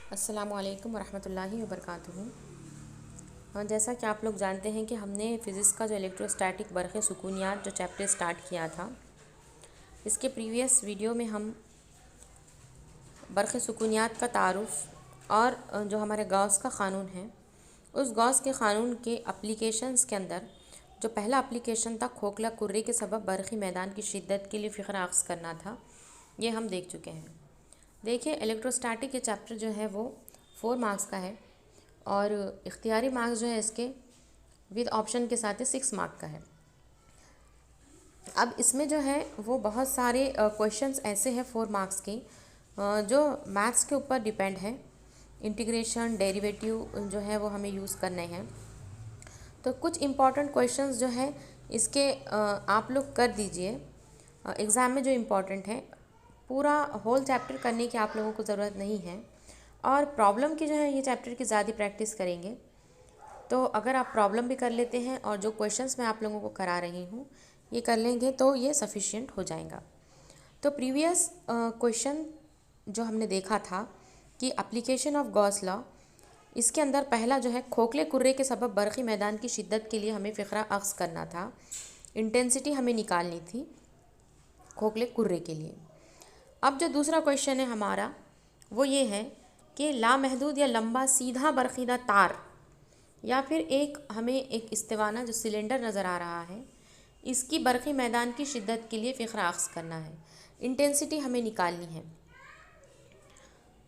अस्सलामुअलैकुम वरहमतुल्लाहि वबरकातुहू। जैसा कि आप लोग जानते हैं कि हमने फ़िज़िक्स का जो इलेक्ट्रोस्टैटिक बरक़े सुकूनियात जो चैप्टर स्टार्ट किया था, इसके प्रीवियस वीडियो में हम बरक़े सुकूनियात का तारुफ़ और जो हमारे गॉस का क़ानून है, उस गॉस के क़ानून के एप्लीकेशंस के अंदर जो पहला एप्लीकेशन था खोखला कुर्रे के सबब बरक़ी मैदान की शिद्दत के लिए फ़िक्र अख्ज़ करना था, ये हम देख चुके हैं। देखिए, इलेक्ट्रोस्टैटिक ये चैप्टर जो है वो 4 मार्क्स का है और इख्तियारी मार्क्स जो है इसके विद ऑप्शन के साथ ही 6 मार्क का है। अब इसमें जो है वो बहुत सारे क्वेश्चंस ऐसे हैं 4 मार्क्स के जो मैथ्स के ऊपर डिपेंड है। इंटीग्रेशन, डेरिवेटिव जो है वो हमें यूज़ करने हैं। तो कुछ इम्पॉर्टेंट क्वेश्चंस जो है इसके आप लोग कर दीजिए एग्ज़ाम में जो इम्पॉर्टेंट है। पूरा होल चैप्टर करने की आप लोगों को ज़रूरत नहीं है और प्रॉब्लम की जो है ये चैप्टर की ज़्यादा प्रैक्टिस करेंगे तो अगर आप प्रॉब्लम भी कर लेते हैं और जो क्वेश्चंस मैं आप लोगों को करा रही हूँ ये कर लेंगे तो ये सफिशिएंट हो जाएगा। तो प्रीवियस क्वेश्चन जो हमने देखा था कि एप्लीकेशन ऑफ गॉस लॉ, इसके अंदर पहला जो है खोखले कुर्रे के सबब बरक़ी मैदान की शिद्दत के लिए हमें फ़िक्रा अख्ज़ करना था, इंटेंसिटी हमें निकालनी थी खोखले कुर्रे के लिए। अब जो दूसरा क्वेश्चन है हमारा वो ये है कि लामहदूद या लंबा सीधा बरखीदा तार या फिर हमें एक इस्तिवाना जो सिलेंडर नज़र आ रहा है, इसकी बरक़ी मैदान की शिद्दत के लिए फ़िक्र अख्ज़ करना है, इंटेंसिटी हमें निकालनी है।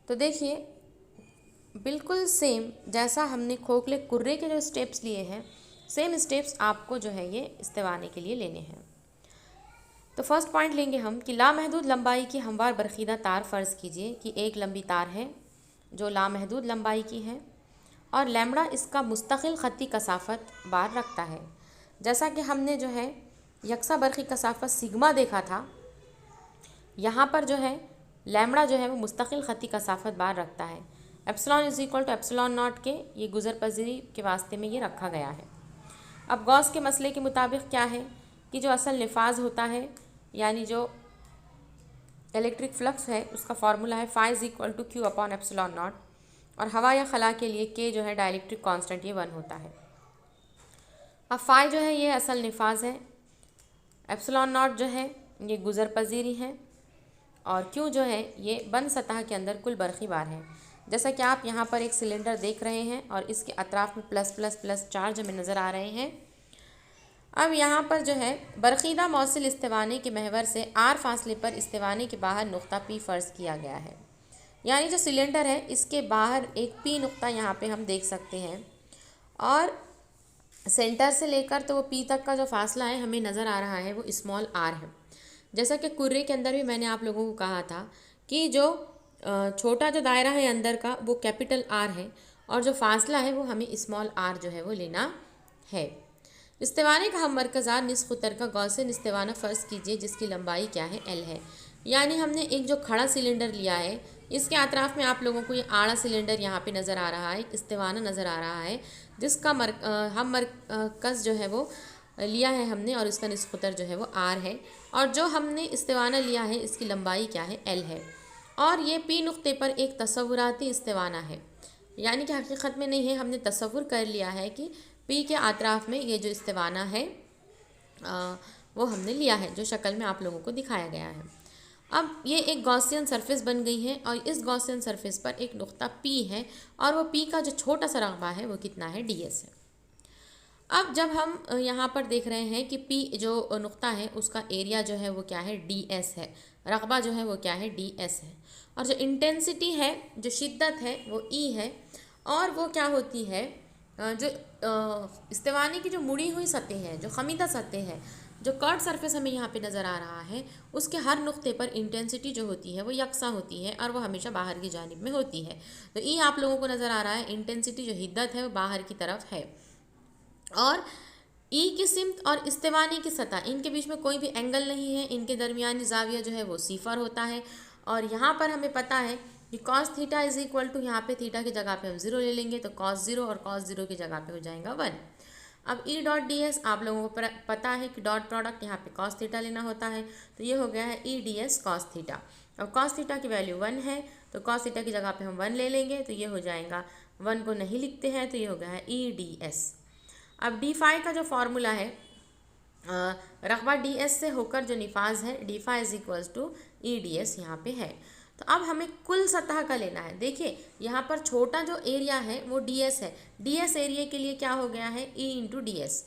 तो देखिए, बिल्कुल सेम जैसा हमने खोखले कुर्रे के जो स्टेप्स लिए हैं, सेम स्टेप्स आपको जो है ये इस्तिवाने के लिए लेने हैं। तो फर्स्ट पॉइंट लेंगे हम कि लामहदूद लंबाई की हमवार बरखीदा तार फ़र्ज़ कीजिए कि एक लंबी तार है जो लामहदूद लंबाई की है और लैम्बडा इसका मुस्तकिल ख़त्ती कसाफ़त बार रखता है। जैसा कि हमने जो है यकसा बरक़ी कसाफ़त सिग्मा देखा था, यहाँ पर जो है लैम्बडा जो है वो मुस्तकिल ख़त्ती कसाफ़त बार रखता है। Epsilon is equal to epsilon naught के ये गुज़र पज़ीरी के वास्ते में ये रखा गया है। अब गॉस के मसले के मुताबिक क्या है कि जो असल निफाज होता है यानी जो इलेक्ट्रिक फ्लक्स है उसका फार्मूला है phi is equal to q upon epsilon naught और हवा या खला के लिए के जो है डाइलेक्ट्रिक कांस्टेंट ये 1 होता है। अब फ़ाई जो है ये असल निफाज है, एप्सिलॉन नॉट जो है ये गुज़र पज़ीरी है और क्यू जो है ये बंद सतह के अंदर कुल बरक़ी बार है। जैसा कि आप यहाँ पर एक सिलेंडर देख रहे हैं और इसके अतराफ़ में प्लस प्लस प्लस चार्ज हमें नज़र आ रहे हैं। अब यहाँ पर जो है बरखीदा मौसिल इस्तिवाने के महवर से आर फासले पर इस्तिवाने के बाहर नुक्ता पी फ़र्ज़ किया गया है, यानी जो सिलेंडर है इसके बाहर एक पी नुक्ता यहाँ पे हम देख सकते हैं और सेंटर से लेकर तो वो पी तक का जो फासला है हमें नज़र आ रहा है वो स्मॉल आर है। जैसा कि कुर्रे के अंदर भी मैंने आप लोगों को कहा था कि जो छोटा जो दायरा है अंदर का वो कैपिटल आर है और जो फासला है वो हमें स्मॉल आर जो है वो लेना है। इस्तिवाने का हम मरकज़ार निस्फ़ उतर का गॉसियन इस्तिवाना फ़र्ज़ कीजिए जिसकी लंबाई क्या है, एल है। यानी हमने एक जो खड़ा सिलेंडर लिया है, इसके अतराफ़ में आप लोगों को ये आड़ा सिलेंडर यहाँ पे नज़र आ रहा है, इस्तिवाना नज़र आ रहा है जिसका हम मरकज़ जो है वो लिया है हमने और इसका निस्फ़ उतर जो है वो आर है और जो हमने इस्तिवाना लिया है इसकी लंबाई क्या है, एल है। और ये पी नुक्ते पर एक तसव्वुराती इस्तिवाना है, यानी कि हकीकत में नहीं है, हमने तसव्वुर कर लिया है कि पी के अतराफ़ में ये जो इस्तिवाना है वो हमने लिया है, जो शक्ल में आप लोगों को दिखाया गया है। अब ये एक गॉसियन सरफेस बन गई है और इस गॉसियन सरफेस पर एक नुक्ता पी है और वो पी का जो छोटा सा रकबा है वो कितना है, ds है। अब जब हम यहाँ पर देख रहे हैं कि पी जो नुक्ता है उसका एरिया जो है वो क्या है, ds है, रकबा जो है वो क्या है, ds है और जो इंटेंसिटी है, जो शिद्दत है वो E है और वो क्या होती है, जो इस्तिवाने की जो मुड़ी हुई सतह है, जो खमीदा सतह है, जो कर्व सरफेस हमें यहाँ पे नज़र आ रहा है, उसके हर नुक्ते पर इंटेंसिटी जो होती है वो यकसा होती है और वो हमेशा बाहर की जानिब में होती है। तो ई आप लोगों को नज़र आ रहा है, इंटेंसिटी जो हिद्दत है वो बाहर की तरफ है और ई की सिमत और इस्तिवाने की सतह इनके बीच में कोई भी एंगल नहीं है, इनके दरमियानी ज़ाविया जो है वो सिफर होता है और यहाँ पर हमें पता है कि cos theta is equal to, यहाँ पे थीटा की जगह पे हम 0 ले लेंगे तो कॉस 0 और कॉस 0 की जगह पे हो जाएगा 1। अब ई डॉट डी एस आप लोगों को पता है कि डॉट प्रोडक्ट यहाँ पे कॉस थीटा लेना होता है, तो ये हो गया है E D S cos theta और कॉस थीटा की वैल्यू 1 है तो कॉस थीटा की जगह पे हम 1 ले लेंगे, तो ये हो जाएगा, 1 को नहीं लिखते हैं तो ये हो गया है EDS। अब डी फाई का जो फॉर्मूला है, रकबा DS से होकर जो निफाज है D phi is equals to EDS यहाँ पे है। तो अब हमें कुल सतह का लेना है। देखिए यहाँ पर छोटा जो एरिया है वो DS है, DS एरिया के लिए क्या हो गया है E इंटू DS,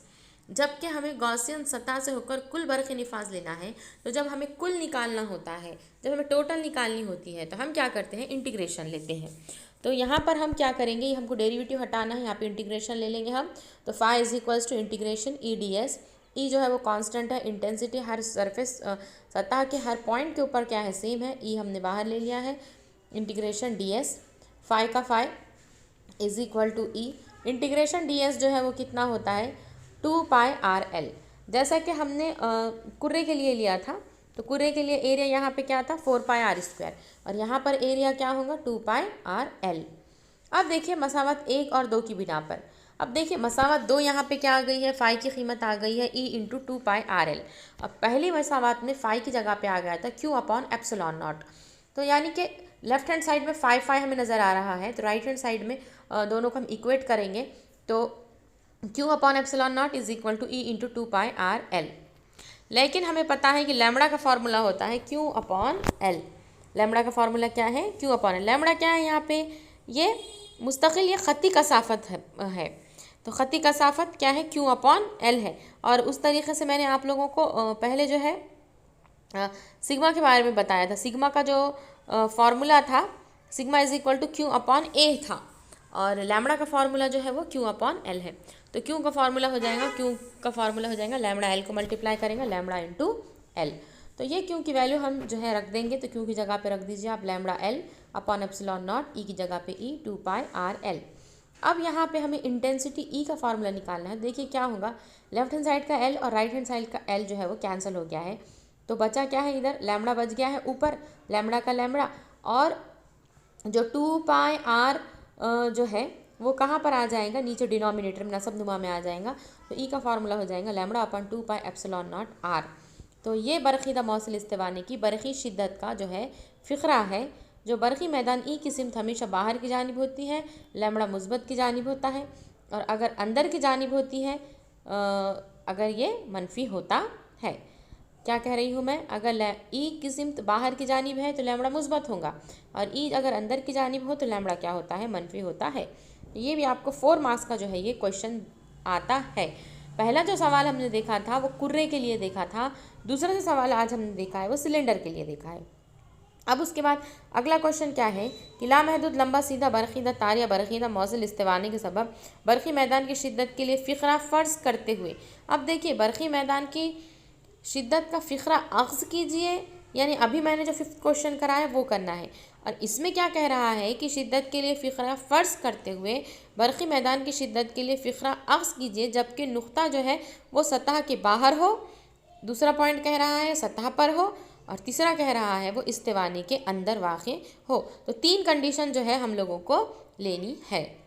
जबकि हमें गॉसियन सतह से होकर कुल बरक़ी निफाज लेना है। तो जब हमें कुल निकालना होता है, जब हमें टोटल निकालनी होती है, तो हम क्या करते हैं, इंटीग्रेशन लेते हैं। तो यहाँ पर हम क्या करेंगे, हमको डेरिवेटिव हटाना है, यहाँ पे इंटीग्रेशन ले लेंगे हम। तो phi is equals to integration EDS, E जो है वो कांस्टेंट है, इंटेंसिटी हर सरफेस सतह के हर पॉइंट के ऊपर क्या है, सेम है, ई हमने बाहर ले लिया है, इंटीग्रेशन DS, फाई का phi is equal to E, integration DS जो है वो कितना होता है 2πRL। जैसा कि हमने कुर्रे के लिए लिया था, तो कुर्रे के लिए एरिया यहाँ पे क्या था 4πr², और यहाँ पर एरिया क्या होगा 2πRL। अब देखिए मसावत 1 और 2 की बिना पर, अब देखिए मसावत 2 यहाँ पे क्या आ गई है, फाई की कीमत आ गई है E इंटू 2πRL। अब पहली मसावत में फाई की जगह पे आ गया था Q/ε0। तो यानी कि लेफ्ट हैंड साइड में फाई हमें नज़र आ रहा है, तो राइट हैंड साइड में दोनों को हम इक्वेट करेंगे, तो Q/ε0 is equal to E into 2πRL। लेकिन हमें पता है कि लैम्बडा का फॉर्मूला होता है Q/L। लैम्बडा का फॉर्मूला क्या है Q/L। लैम्बडा क्या है यहाँ पे, ये मुस्तकिल ये ख़ती कसाफत है। तो ख़ती कसाफत क्या है Q/L है। और उस तरीके से मैंने आप लोगों को पहले जो है सिग्मा के बारे में बताया था। सिग्मा का जो फॉर्मूला था, sigma is equal to Q/A था, और लैम्बडा का फॉर्मूला जो है वो Q/L है। तो Q का फॉर्मूला हो जाएगा, Q का फॉर्मूला हो जाएगा लैम्बडा L को मल्टीप्लाई करेंगे लैम्बडा इंटू L। तो ये Q की वैल्यू हम जो है रख देंगे, तो Q की जगह पे रख दीजिए आप लैम्बडा L/ε0, E की जगह पे E 2πRL। अब यहाँ पे हमें इंटेंसिटी E का फार्मूला निकालना है। देखिए क्या होगा, लेफ्ट हैंड साइड का L और राइट हैंड साइड का L जो है वो कैंसिल हो गया है, तो बचा क्या है, इधर लैम्बडा बच गया है ऊपर, लैम्बडा का लैम्बडा, और जो 2πR जो है वो कहाँ पर आ जाएगा, नीचे डिनोमिनेटर में नसब नुमा में आ जाएगा। तो ई का फार्मूला हो जाएगा λ/2πε0r। तो ये बरक़ीदा मौसिल इस्तिवाने की बरक़ी शिद्दत का जो है फ़िक्रा है। जो बरक़ी मैदान ई की सिमत हमेशा बाहर की जानिब होती है, लैम्बडा मुस्बत की जानिब होता है, और अगर अंदर की जानिब होती है, अगर ये मनफी होता है। क्या कह रही हूँ मैं, अगर ई की सिमत बाहर की जानिब है तो लैम्बडा मुस्बत होगा, और ई अगर अंदर की जानिब हो तो लैम्बडा क्या होता है, मनफी होता है। ये भी आपको 4 मार्क्स का जो है ये क्वेश्चन आता है। पहला जो सवाल हमने देखा था वो कुर्रे के लिए देखा था, दूसरा जो सवाल आज हमने देखा है वो सिलेंडर के लिए देखा है। अब उसके बाद अगला क्वेश्चन क्या है कि लामहदूद लंबा सीधा बरक़ीदा तार या बरक़ीदा मौसिल इस्तिवाने के सबब बरक़ी मैदान की शिद्दत के लिए फ़िक्रा फ़र्ज़ करते हुए, अब देखिए बरक़ी मैदान की शिद्दत का फ़िक्रा अख्ज़ कीजिए, यानी अभी मैंने जो 5th क्वेश्चन करा है वो करना है। और इसमें क्या कह रहा है कि शिद्दत के लिए फ़िक्रा फ़र्ज़ करते हुए बरक़ी मैदान की शिद्दत के लिए फ़िक्रा अख्ज़ कीजिए जबकि नुक्ता जो है वो सतह के बाहर हो। दूसरा पॉइंट कह रहा है सतह पर हो, और तीसरा कह रहा है वो इस्तिवाने के अंदर वाक़े हो। तो 3 कंडीशन जो है हम लोगों को लेनी है।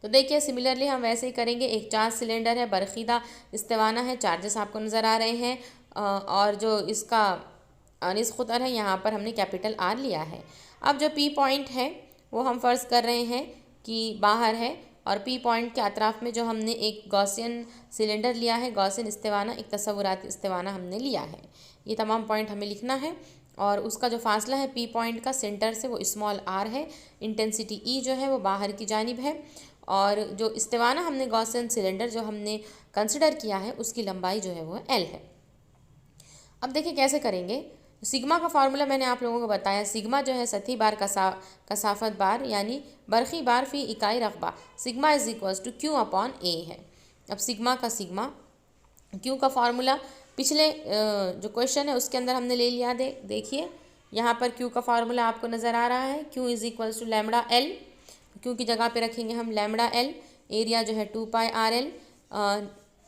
तो देखिए सिमिलरली हम वैसे ही करेंगे। एक चार्ज सिलेंडर है, बरक़ीदा इस्तिवाना है, चार्जेस आपको नज़र आ रहे हैं, और जो इसका अनिस ख़ुतर है यहाँ पर हमने कैपिटल R लिया है। अब जो P पॉइंट है वो हम फ़र्ज़ कर रहे हैं कि बाहर है, और P पॉइंट के अतराफ़ में जो हमने एक गॉसियन सिलेंडर लिया है, गॉसियन इस्तिवाना, एक तसव्वुराती इस्तिवाना हमने लिया है। ये तमाम पॉइंट हमें लिखना है, और उसका जो फासला है P पॉइंट का सेंटर से वो स्मॉल r है, इंटेंसिटी E जो है वो बाहर की जानिब है, और जो इस्तिवाना हमने गॉसियन सिलेंडर जो हमने कंसिडर किया है उसकी लंबाई जो है वो L है। अब देखिए कैसे करेंगे। सिग्मा का फार्मूला मैंने आप लोगों को बताया, सिग्मा जो है सतही बार कसाफत बार यानी बरक़ी बार फ़ी इकाई रकबा, sigma is equals to Q/A है। अब सिग्मा का सिग्मा, Q का फार्मूला पिछले जो क्वेश्चन है उसके अंदर हमने ले लिया। देखिए यहाँ पर Q का फार्मूला आपको नज़र आ रहा है, Q is equals to lambda L। Q की जगह पे रखेंगे हम लैम्बडा L, एरिया जो है 2πRL,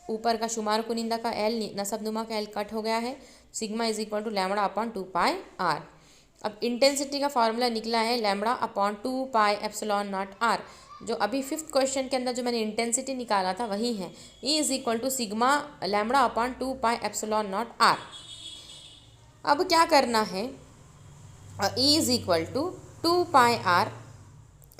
ऊपर का शुमार कुनिंदा का L, नसब नुमा का L कट हो गया है, sigma is equal to λ/2πr। अब इंटेंसिटी का फार्मूला निकला है λ/2πε0r। जो अभी 5th क्वेश्चन के अंदर जो मैंने इंटेंसिटी निकाला था वही है, E is equal to sigma λ/2πε0r। अब क्या करना है, E is equal to 2 pi r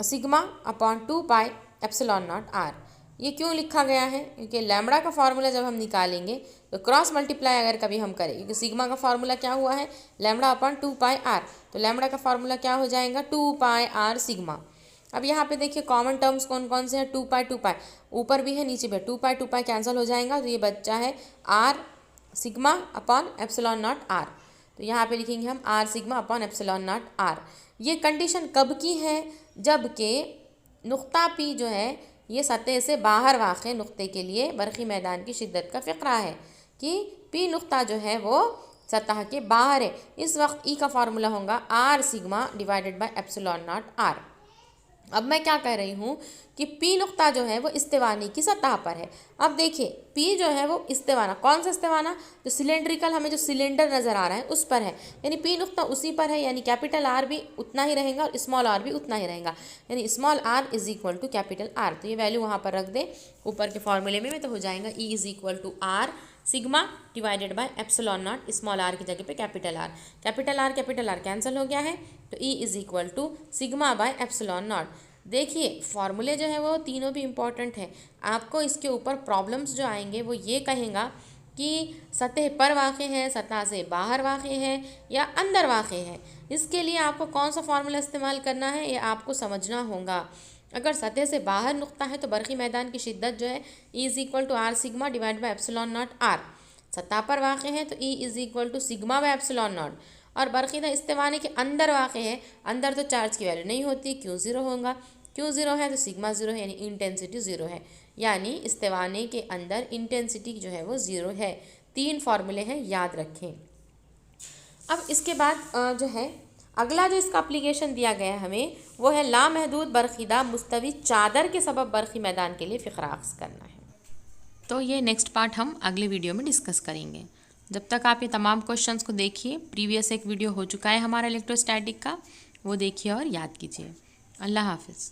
sigma upon 2 pi epsilon naught r. ये क्यों लिखा गया है? क्योंकि लैम्बडा का फार्मूला जब हम निकालेंगे तो क्रॉस मल्टीप्लाई अगर कभी हम करें, क्योंकि सिग्मा का फार्मूला क्या हुआ है? लैम्बडा अपॉन 2 पाई आर, तो लैम्बडा का फार्मूला क्या हो जाएगा? 2 पाई आर सिग्मा। अब यहाँ पे देखिए कॉमन टर्म्स कौन कौन से हैं? 2 पाई, ऊपर भी है नीचे भी है, 2 पाई कैंसिल हो जाएगा, तो ये बच्चा है r sigma upon epsilon naught r. तो यहाँ पे लिखेंगे हम r sigma upon epsilon naught r. ये कंडीशन कब की है? जबकि नुक्ता पी जो है ये सतह से बाहर वाक़े नुक्ते के लिए बरक़ी मैदान की शिद्दत का फ़िक्रा है कि पी नुक्ता जो है वो सतह के बाहर है। इस वक्त ई का फार्मूला होगा r sigma divided by epsilon naught r. अब मैं क्या कह रही हूँ कि पी नुक्ता जो है वो इस्तिवानी की सतह पर है। अब देखिए पी जो है वो इस्तिवाना, कौन सा इस्तिवाना? जो सिलेंड्रिकल हमें जो सिलेंडर नज़र आ रहा है उस पर है, यानी पी नुक्ता उसी पर है, यानी कैपिटल आर भी उतना ही रहेगा और स्मॉल आर भी उतना ही रहेगा, यानी small r is equal to capital r. तो ये वैल्यू वहाँ पर रख दें ऊपर के फॉर्मूले में तो हो जाएगा E is equal to are sigma divided by epsilon naught, small r की जगह पे कैपिटल आर कैंसिल हो गया है, तो E is equal to sigma by epsilon naught. देखिए फॉर्मूले जो है वो तीनों भी इम्पॉर्टेंट है। आपको इसके ऊपर प्रॉब्लम्स जो आएंगे वो ये कहेगा कि सतह पर वाक़े है, सतह से बाहर वाक़े है या अंदर वाक़े है। इसके लिए आपको कौन सा फार्मूला इस्तेमाल करना है ये आपको समझना होगा। अगर सतह से बाहर नुक्ता है तो बरक़ी मैदान की शिद्दत जो है E is equal to are sigma divide by epsilon naught R. सतह पर वाक़े है तो E is equal to sigma by epsilon naught. और बरक़ीदा इस्तिवाने के अंदर वाक़े है, अंदर तो चार्ज की वैल्यू नहीं होती, क्यों ज़ीरो होगा, क्यों ज़ीरो है तो सिग्मा ज़ीरो है, यानी इंटेंसिटी ज़ीरो है, यानी इस्तिवाने के अंदर इंटेंसिटी जो है वो ज़ीरो है। 3 फार्मूले हैं, याद रखें। अब इसके बाद जो है अगला जो इसका एप्लीकेशन दिया गया है हमें वो है लामहदूद बरक़ीदा मुस्तवी चादर के सबब बरक़ी मैदान के लिए फ़िक्रा अख्ज़ करना है। तो ये नेक्स्ट पार्ट हम अगले वीडियो में डिस्कस करेंगे। जब तक आप ये तमाम क्वेश्चंस को देखिए, प्रीवियस एक वीडियो हो चुका है हमारा इलेक्ट्रोस्टैटिक का, वो देखिए और याद कीजिए। अल्लाह हाफ़िज़।